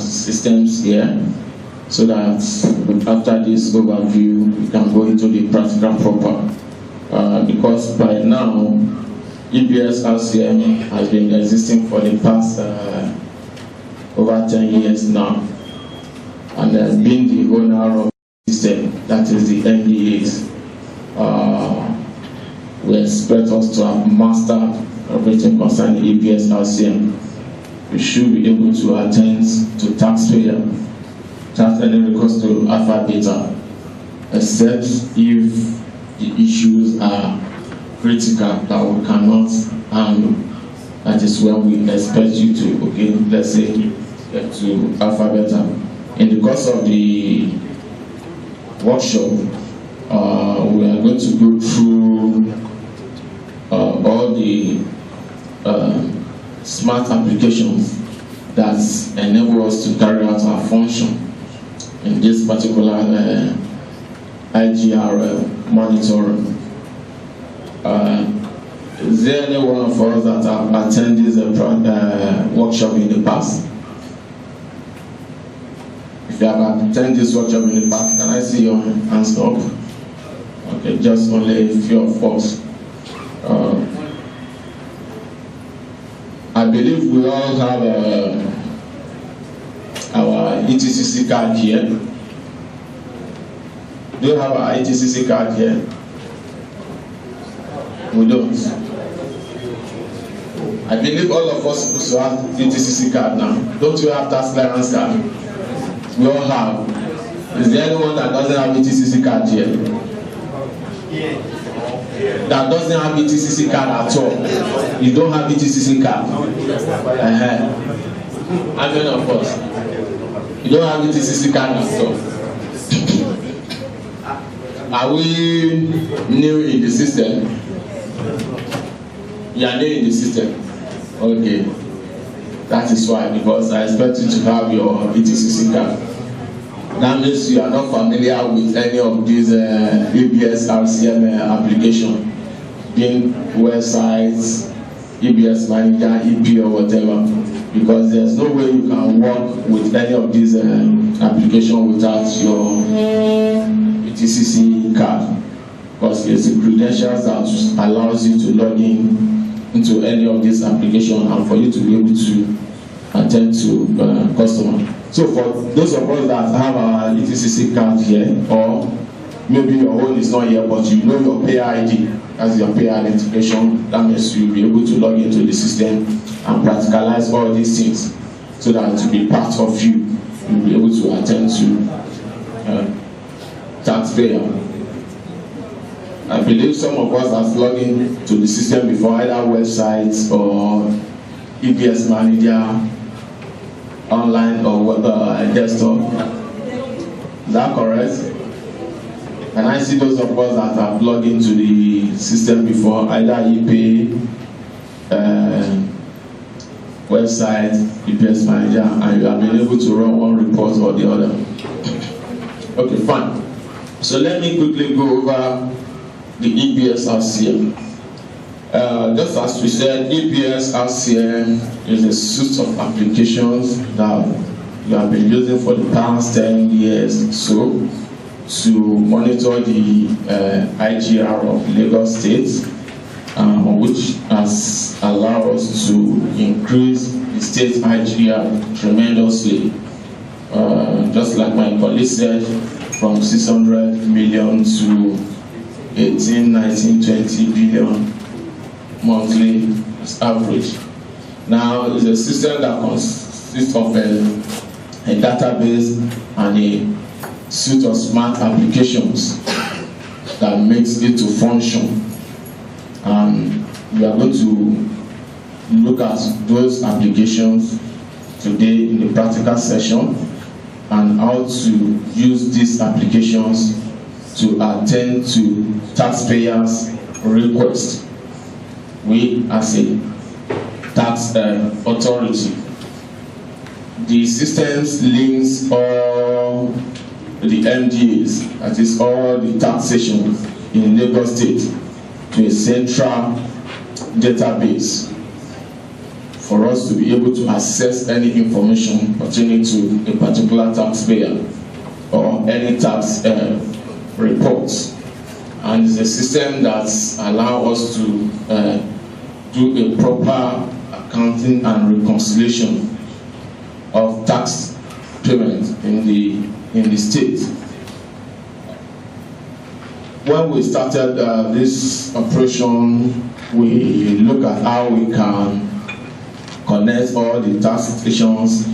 systems here, so that after this overview, we can go into the practical proper. Because by now, EBS RCM has been existing for the past over 10 years now, and has been the owner of the system, that is the MDAs. We expect us to have mastered everything concerning EBS RCM. We should be able to attend to taxpayer, without any recourse to alpha beta, except if the issues are critical that we cannot handle. That is when we expect you to, okay, let's say, get to alpha beta. In the course of the workshop, we are going to go through all the smart applications that enable us to carry out our function in this particular IGR monitoring. Is there anyone of us that have attended this workshop in the past? If you have attended this workshop in the past, can I see your hands up? Okay, just only a few of us. I believe we all have our ETCC card here. Do you have our ETCC card here? We don't. I believe all of us supposed to have ETCC card now. Don't you have tax clearance card? We all have. Is there anyone that doesn't have ETCC card here? That doesn't have ETCC card at all? You don't have ETCC card? How many of us? You don't have ETCC card at all? Are we new in the system? You are new in the system? Okay. That is why, because I expect you to have your ETCC card. That means you are not familiar with any of these EBS RCM application, being websites, EBS Manager, EP or whatever, because there's no way you can work with any of these applications without your ETCC card, because it's the credentials that allows you to log in into any of these applications and for you to be able to attend to customer. So for those of us that have our ETCC card here, or maybe your own is not here, but you know your payer ID as your payer identification, that means you'll be able to log into the system and practicalize all these things, so that to be part of you, you'll be able to attend to taxpayer. I believe some of us have logged in to the system before, either websites or EBS Manager, online or desktop. Is that correct? Can I see those of us that have logged into the system before, either ePay, website, EBS Manager, and you have been able to run one report or the other? Okay, fine. So let me quickly go over the EBS RCM. Just as we said, EBS RCM is a suite of applications that we have been using for the past 10 years so to monitor the IGR of Lagos State, which has allowed us to increase the state IGR tremendously. Just like my colleague said, from 600 million to 18, 19, 20 billion monthly as average. Now, it's a system that consists of a database and a suite of smart applications that makes it to function. And we are going to look at those applications today in the practical session, and how to use these applications to attend to taxpayers' requests. We, as a tax authority, the systems links all the MDAs, that is all the taxation in Lagos State, to a central database for us to be able to access any information pertaining to a particular taxpayer or any tax reports. And it's a system that allows us to do a proper accounting and reconciliation of tax payments in the state. When we started this operation, we look at how we can connect all the tax stations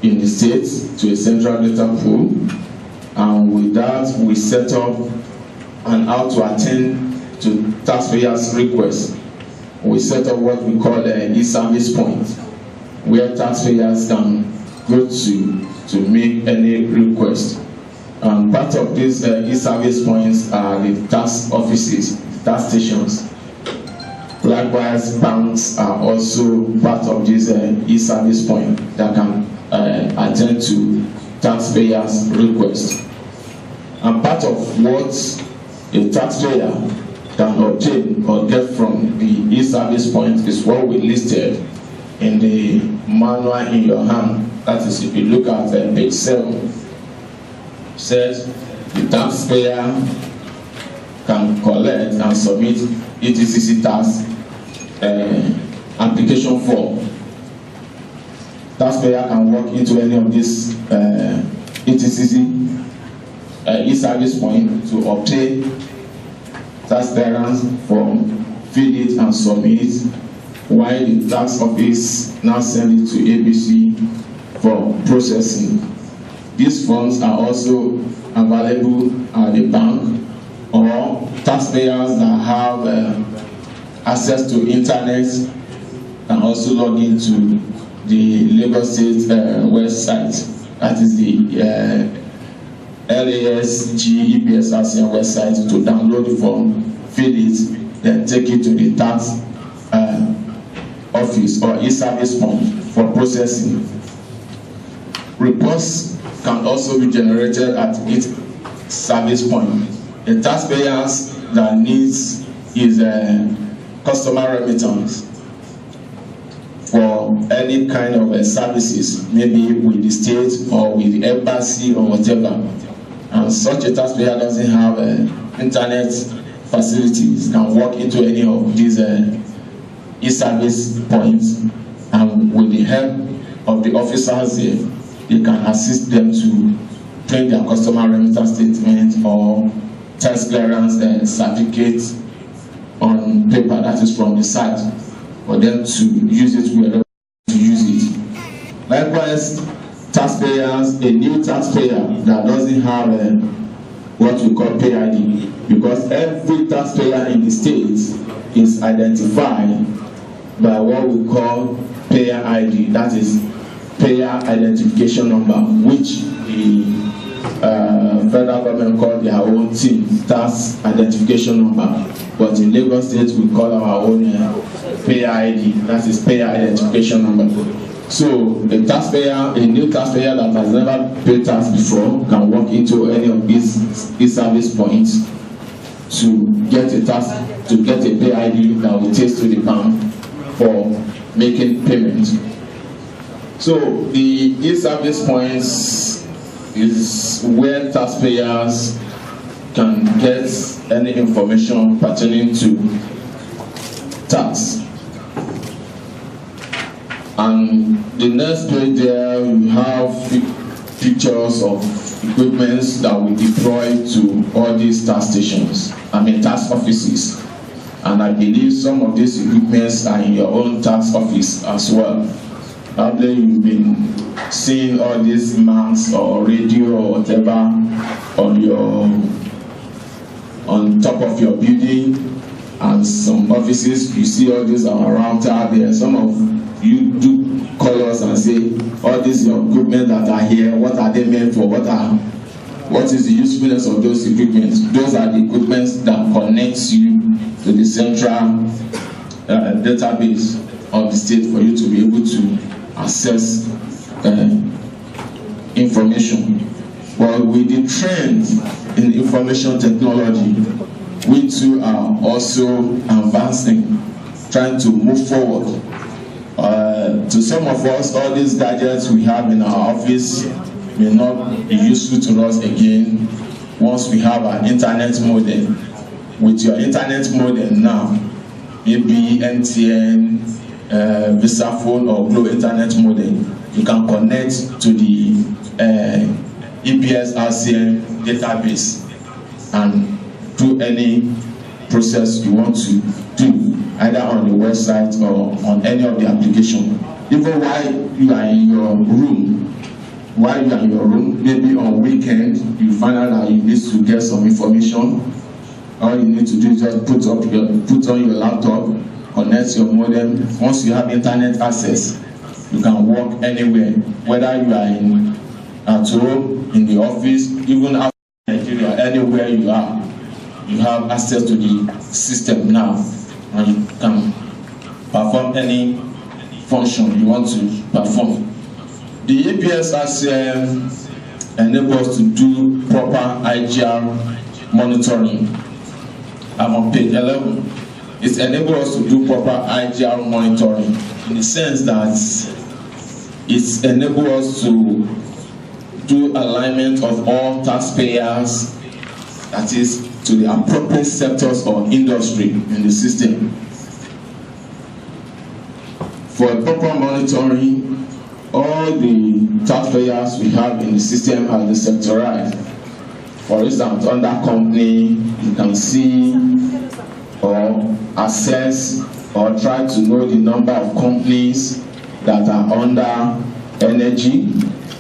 in the state to a central data pool, and with that we set up and how to attend to taxpayers' requests. We set up what we call an e-service point, where taxpayers can go to make any request. And part of these e-service points are the tax offices, tax stations. Likewise, banks are also part of this e-service point that can attend to taxpayers' requests. And part of what a taxpayer can obtain or get from the e-service point is what we listed in the manual in your hand. That is, if you look at page 7, says the taxpayer can collect and submit ETCC tax application form. Taxpayer can walk into any of these ETCC e-service point to obtain tax clearance form, fill it and submit, while the tax office now send it to ABC for processing. These forms are also available at the bank, or taxpayers that have access to internet can also log into the Lagos State website. That is the LASG EBS RCM website, to download the form, fill it, then take it to the tax office or e-service point for processing. Reports can also be generated at each service point. The taxpayers that needs is a customer remittance for any kind of services, maybe with the state or with the embassy or whatever. And such a taxpayer doesn't have internet facilities, can walk into any of these e-service points, and with the help of the officers there, they can assist them to print their customer remittance statement or tax clearance certificate on paper, that is from the site, for them to use it wherever to use it. Likewise, taxpayers, a new taxpayer that doesn't have what we call pay ID, because every taxpayer in the state is identified by what we call payer ID, that is payer identification number, which the federal government call their own team, tax identification number. But in Lagos State, we call our own payer ID, that is payer identification number. So a taxpayer, a new taxpayer that has never paid tax before, can walk into any of these e-service points to get a tax, to get a pay ID that will take to the bank for making payment. So the e-service points is where taxpayers can get any information pertaining to tax. And the next page there, we have pictures of equipment that we deploy to all these tax stations, tax offices. And I believe some of these equipments are in your own tax office as well. Probably you've been seeing all these marks or radio or whatever on top of your building, and some offices you see all these are around there. Some of you do call us and say, all these your equipment that are here, what are they meant for? What is the usefulness of those equipment? Those are the equipment that connects you to the central database of the state for you to be able to access information. Well, with the trend in information technology, we too are also advancing, trying to move forward To some of us, all these gadgets we have in our office may not be useful to us again once we have an internet modem. With your internet modem now, maybe MTN, Visafone or Glo internet modem, you can connect to the EBS RCM database and do any process you want to do, either on the website or on any of the application. Even while you are in your room, maybe on weekend, you find out that you need to get some information. All you need to do is just put on your laptop, connect your modem. Once you have internet access, you can work anywhere, whether you are at home, in the office, even outside Nigeria, anywhere you are. You have access to the system now, and you can perform any function you want to perform. The EBS RCM enables us to do proper IGR monitoring. I'm on page 11. It enables us to do proper IGR monitoring in the sense that it enables us to do alignment of all taxpayers, that is, to the appropriate sectors or industry in the system. For proper monitoring, all the taxpayers we have in the system are sectorized. For instance, under company, you can see or assess or try to know the number of companies that are under energy,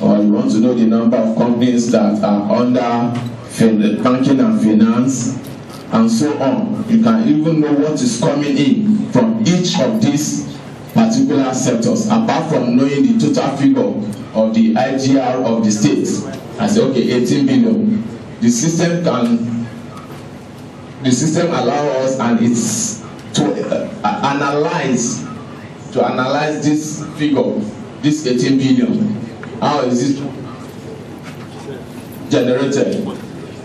or you want to know the number of companies that are under banking and finance, and so on. You can even know what is coming in from each of these particular sectors, apart from knowing the total figure of the IGR of the state. I say, okay, 18 billion. The system allows us, and it's to analyze this figure, this 18 billion. How is it generated?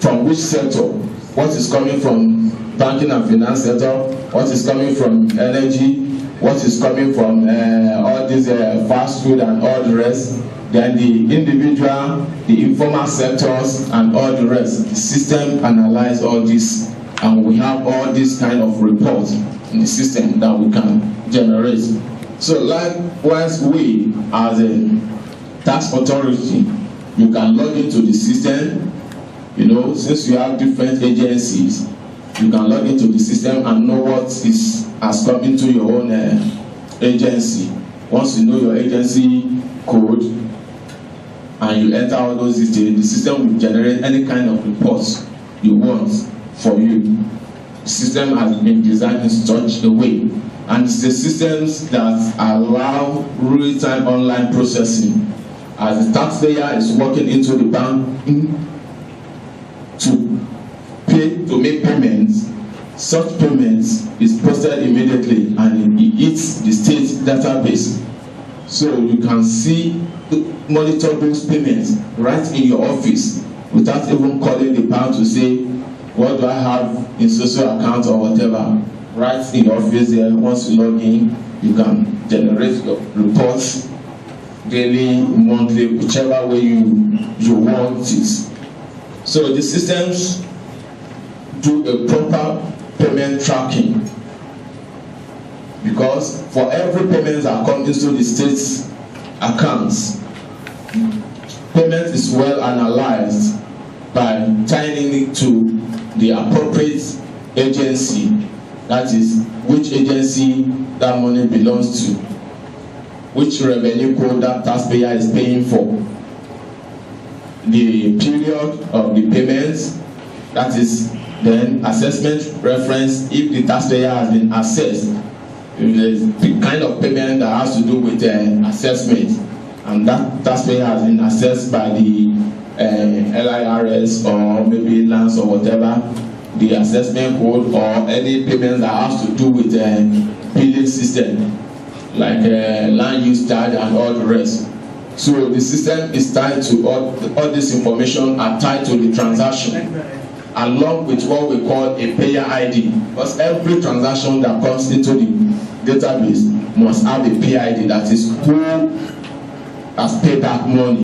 From which sector? What is coming from banking and finance sector? What is coming from energy? What is coming from all these fast food and all the rest? Then the individual, the informal sectors, and all the rest. The system analyze all this, and we have all these kind of reports in the system that we can generate. So likewise, we as a tax authority, you can log into the system. You know, since you have different agencies, you can log into the system and know what has come into your own agency. Once you know your agency code and you enter all those details, the system will generate any kind of reports you want for you. The system has been designed in such a way, and it's the systems that allow real-time online processing. As the taxpayer is walking into the bank to make payments, such payments is processed immediately and it hits the state database. So you can monitor those payments right in your office without even calling the bank to say, what do I have in social account or whatever. Right in your office there, once you log in, you can generate your reports daily, monthly, whichever way you want it. So the systems do a proper payment tracking, because for every payment that comes into the state's accounts, payment is well analyzed by tying it to the appropriate agency, that is, which agency that money belongs to, which revenue code that taxpayer is paying for, the period of the payments, that is, then assessment reference if the taxpayer has been assessed. If there's the kind of payment that has to do with assessment, and that taxpayer has been assessed by the LIRS or maybe LANS or whatever, the assessment code, or any payment that has to do with billing system, like land use charge and all the rest. So the system is tied to all this information are tied to the transaction, along with what we call a payer ID, because every transaction that comes into the database must have a PID, that is who has paid that money.